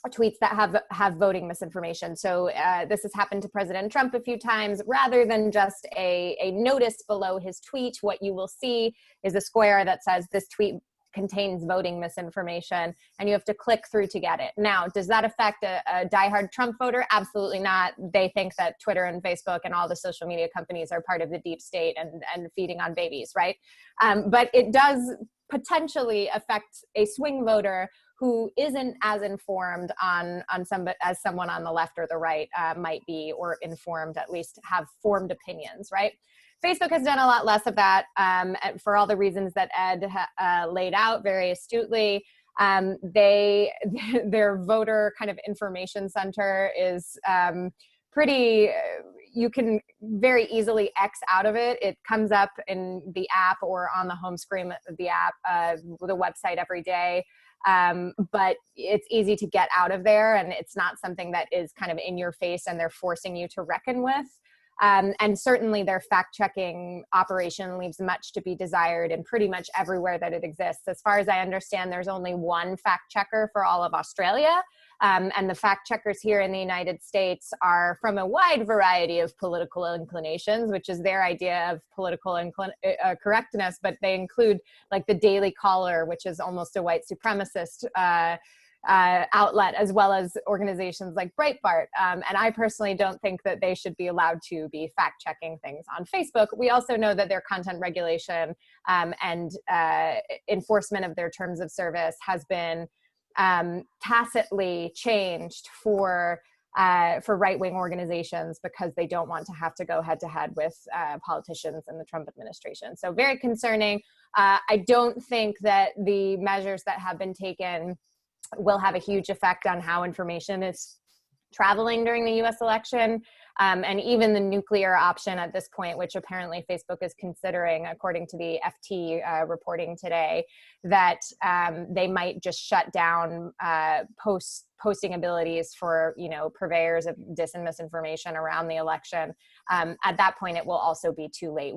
tweets that have voting misinformation. So this has happened to President Trump a few times. Rather than just a notice below his tweet, what you will see is a square that says this tweet contains voting misinformation, and you have to click through to get it. Now, does that affect a diehard Trump voter? Absolutely not. They think that Twitter and Facebook and all the social media companies are part of the deep state and feeding on babies, right? But it does potentially affect a swing voter who isn't as informed on as someone on the left or the right might be, or informed, at least have formed opinions, right? Facebook has done a lot less of that for all the reasons that Ed laid out very astutely. Their voter kind of information center is pretty, you can very easily X out of it. It comes up in the app or on the home screen of the app, the website every day. But it's easy to get out of there, and it's not something that is kind of in your face and they're forcing you to reckon with. And certainly their fact-checking operation leaves much to be desired in pretty much everywhere that it exists. As far as I understand, there's only one fact-checker for all of Australia. And the fact-checkers here in the United States are from a wide variety of political inclinations, which is their idea of political correctness, but they include like the Daily Caller, which is almost a white supremacist outlet, as well as organizations like Breitbart. And I personally don't think that they should be allowed to be fact-checking things on Facebook. We also know that their content regulation and enforcement of their terms of service has been tacitly changed for right-wing organizations because they don't want to have to go head-to-head with politicians in the Trump administration. So very concerning. I don't think that the measures that have been taken will have a huge effect on how information is traveling during the US election. And even the nuclear option at this point, which apparently Facebook is considering, according to the FT reporting today, that they might just shut down posts posting abilities for, purveyors of dis and misinformation around the election, at that point, it will also be too late.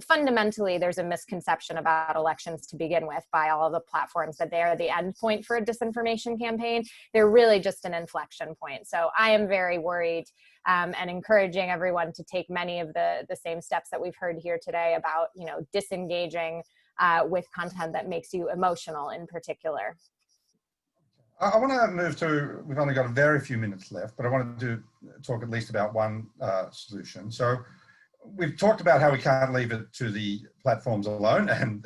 Fundamentally, there's a misconception about elections to begin with by all of the platforms that they are the end point for a disinformation campaign. They're really just an inflection point. So I am very worried and encouraging everyone to take many of the same steps that we've heard here today about, disengaging with content that makes you emotional in particular. I want to move to, we've only got a very few minutes left, but I wanted to talk at least about one solution. So we've talked about how we can't leave it to the platforms alone, and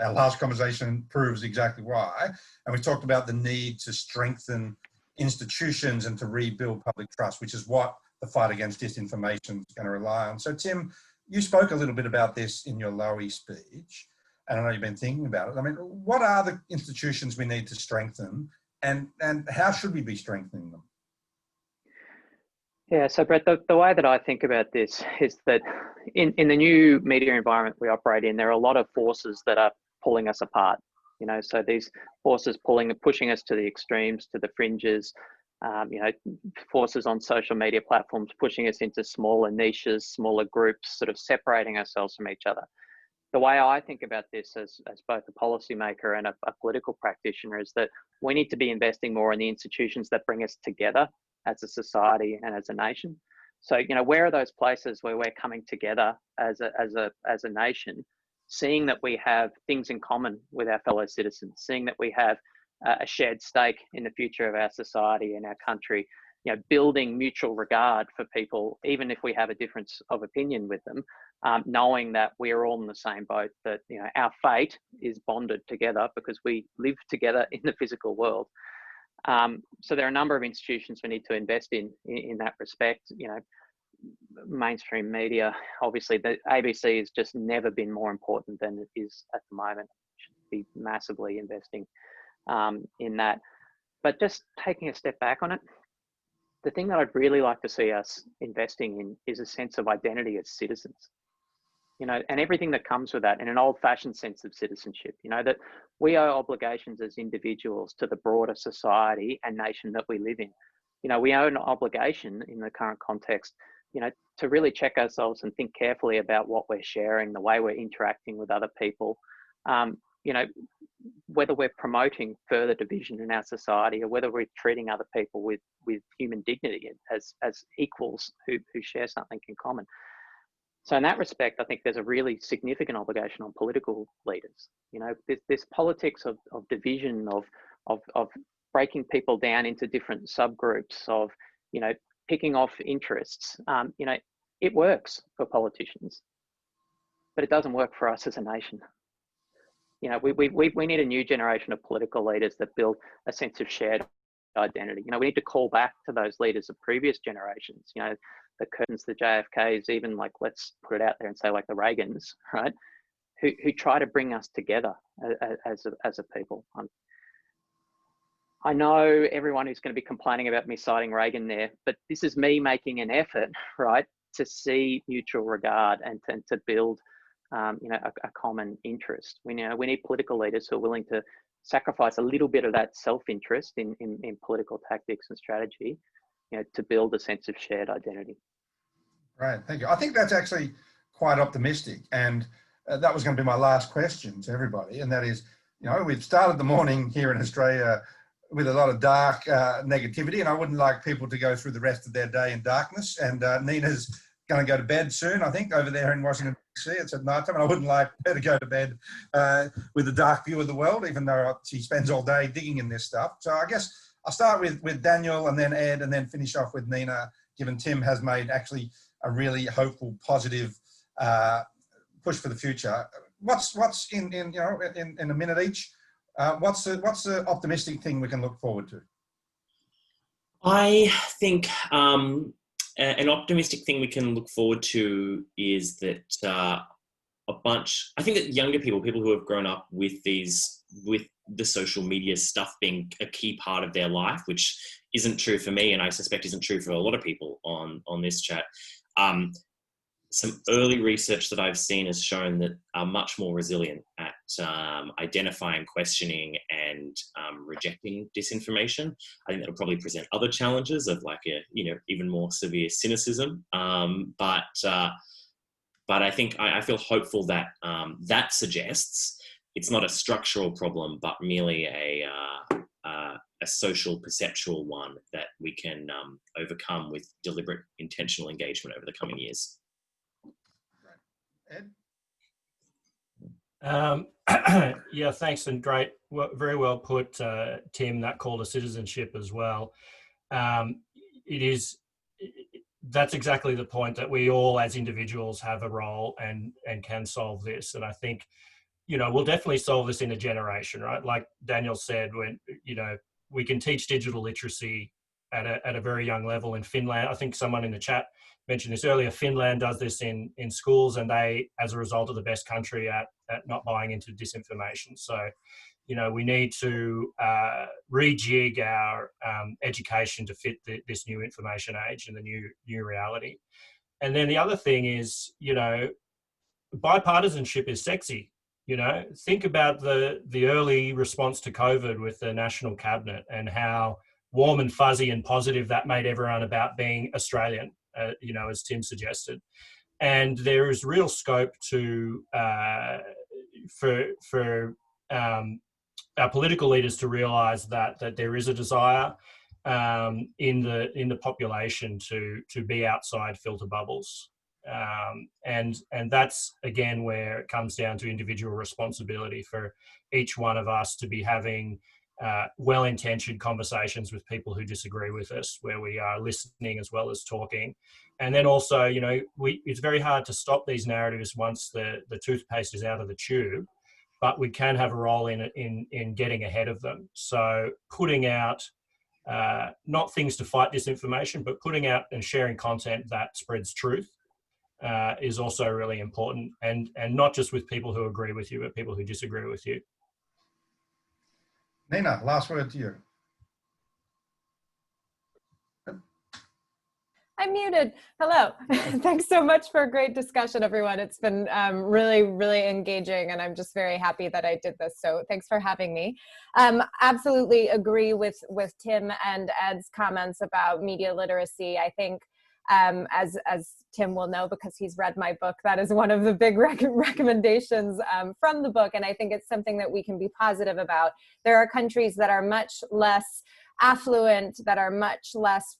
our last conversation proves exactly why. And we talked about the need to strengthen institutions and to rebuild public trust, which is what the fight against disinformation is going to rely on. So Tim, you spoke a little bit about this in your Lowy speech, and I know you've been thinking about it. I mean, what are the institutions we need to strengthen, and how should we be strengthening them? Yeah, so Brett, the way that I think about this is that in the new media environment we operate in, there are a lot of forces that are pulling us apart. So these forces pushing us to the extremes, to the fringes, forces on social media platforms pushing us into smaller niches, smaller groups, sort of separating ourselves from each other. The way I think about this as both a policymaker and a political practitioner is that we need to be investing more in the institutions that bring us together as a society and as a nation. So, where are those places where we're coming together as a nation, seeing that we have things in common with our fellow citizens, seeing that we have a shared stake in the future of our society and our country, building mutual regard for people, even if we have a difference of opinion with them, knowing that we're all in the same boat, that our fate is bonded together because we live together in the physical world. So there are a number of institutions we need to invest in that respect. Mainstream media, obviously the ABC has just never been more important than it is at the moment. Should be massively investing in that. But just taking a step back on it, the thing that I'd really like to see us investing in is a sense of identity as citizens, and everything that comes with that, in an old-fashioned sense of citizenship, that we owe obligations as individuals to the broader society and nation that we live in. We owe an obligation in the current context, to really check ourselves and think carefully about what we're sharing, the way we're interacting with other people, whether we're promoting further division in our society or whether we're treating other people with human dignity as equals who share something in common. So in that respect, I think there's a really significant obligation on political leaders. This politics of division, of breaking people down into different subgroups, of, picking off interests, it works for politicians, but it doesn't work for us as a nation. We need a new generation of political leaders that build a sense of shared identity. We need to call back to those leaders of previous generations, the Curtins, the JFKs, even like, let's put it out there and say like the Reagans, right? Who try to bring us together as a people. I know everyone who's going to be complaining about me citing Reagan there, but this is me making an effort, right, to see mutual regard and to build a common interest. We need political leaders who are willing to sacrifice a little bit of that self-interest in political tactics and strategy, to build a sense of shared identity. Right, thank you. I think that's actually quite optimistic, and that was going to be my last question to everybody, and that is, we've started the morning here in Australia with a lot of dark negativity, and I wouldn't like people to go through the rest of their day in darkness. And Nina's going to go to bed soon, I think, over there in Washington, D.C. It's at night time, and I wouldn't like her to go to bed with a dark view of the world, even though she spends all day digging in this stuff. So I guess I'll start with Daniel and then Ed, and then finish off with Nina, given Tim has made actually a really hopeful, positive push for the future. What's in a minute each? What's the optimistic thing we can look forward to? I think an optimistic thing we can look forward to is that I think that younger people who have grown up with the social media stuff being a key part of their life, which isn't true for me, and I suspect isn't true for a lot of people on this chat. some early research that I've seen has shown that are much more resilient at identifying, questioning, and rejecting disinformation. I think that'll probably present other challenges of like a, even more severe cynicism. But I think I feel hopeful that that suggests it's not a structural problem, but merely a social perceptual one that we can overcome with deliberate, intentional engagement over the coming years. Ed? Yeah, thanks, and great, very well put, Tim. That call to citizenship as well. That's exactly the point, that we all as individuals have a role and can solve this. And I think, we'll definitely solve this in a generation, right? Like Daniel said, when, we can teach digital literacy at a very young level in Finland. I think someone in the chat mentioned this earlier. Finland does this in schools, and they, as a result, are the best country at not buying into disinformation. So, we need to rejig our education to fit this new information age and the new reality. And then the other thing is, bipartisanship is sexy. Think about the early response to COVID with the National Cabinet and how warm and fuzzy and positive that made everyone about being Australian, as Tim suggested. And there is real scope to for our political leaders to realise that there is a desire in the population to be outside filter bubbles. And that's, again, where it comes down to individual responsibility for each one of us to be having well-intentioned conversations with people who disagree with us, where we are listening as well as talking. And then also, it's very hard to stop these narratives once the toothpaste is out of the tube, but we can have a role in getting ahead of them. So putting out not things to fight disinformation, but putting out and sharing content that spreads truth is also really important, and not just with people who agree with you, but people who disagree with you. Nina, last word to you. I'm muted. Hello. Thanks so much for a great discussion, everyone. It's been really, really engaging, and I'm just very happy that I did this. So thanks for having me. Absolutely agree with Tim and Ed's comments about media literacy. I think as Tim will know, because he's read my book, that is one of the big recommendations from the book. And I think it's something that we can be positive about. There are countries that are much less affluent, that are much less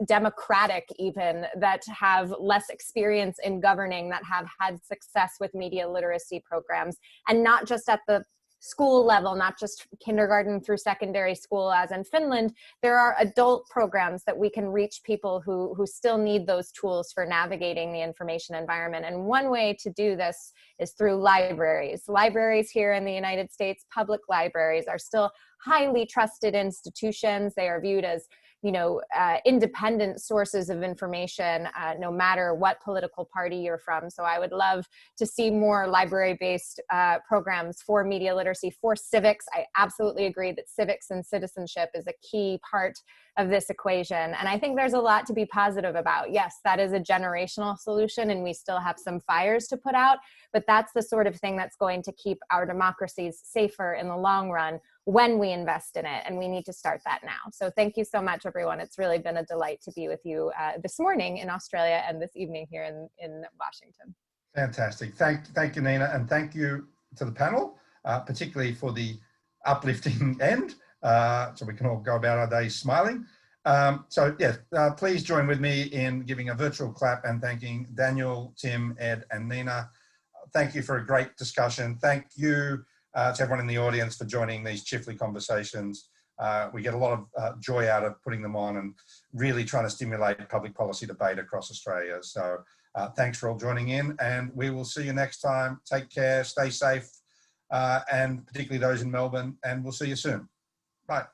democratic even, that have less experience in governing, that have had success with media literacy programs, and not just at the school level, not just kindergarten through secondary school as in Finland. There are adult programs that we can reach people who still need those tools for navigating the information environment. And one way to do this is through libraries. Libraries here in the United States, public libraries, are still highly trusted institutions. They are viewed as independent sources of information, no matter what political party you're from. So I would love to see more library-based programs for media literacy, for civics. I absolutely agree that civics and citizenship is a key part of this equation. And I think there's a lot to be positive about. Yes, that is a generational solution, and we still have some fires to put out, but that's the sort of thing that's going to keep our democracies safer in the long run when we invest in it, and we need to start that now. So thank you so much, everyone. It's really been a delight to be with you this morning in Australia and this evening here in Washington. Fantastic. Thank you, Nina, and thank you to the panel, particularly for the uplifting end, so we can all go about our days smiling. So yes, please join with me in giving a virtual clap and thanking Daniel, Tim, Ed, and Nina. Thank you for a great discussion. Thank you to everyone in the audience for joining these Chifley conversations. We get a lot of joy out of putting them on and really trying to stimulate public policy debate across Australia. So thanks for all joining in, and we will see you next time. Take care, stay safe, and particularly those in Melbourne, and we'll see you soon. Bye.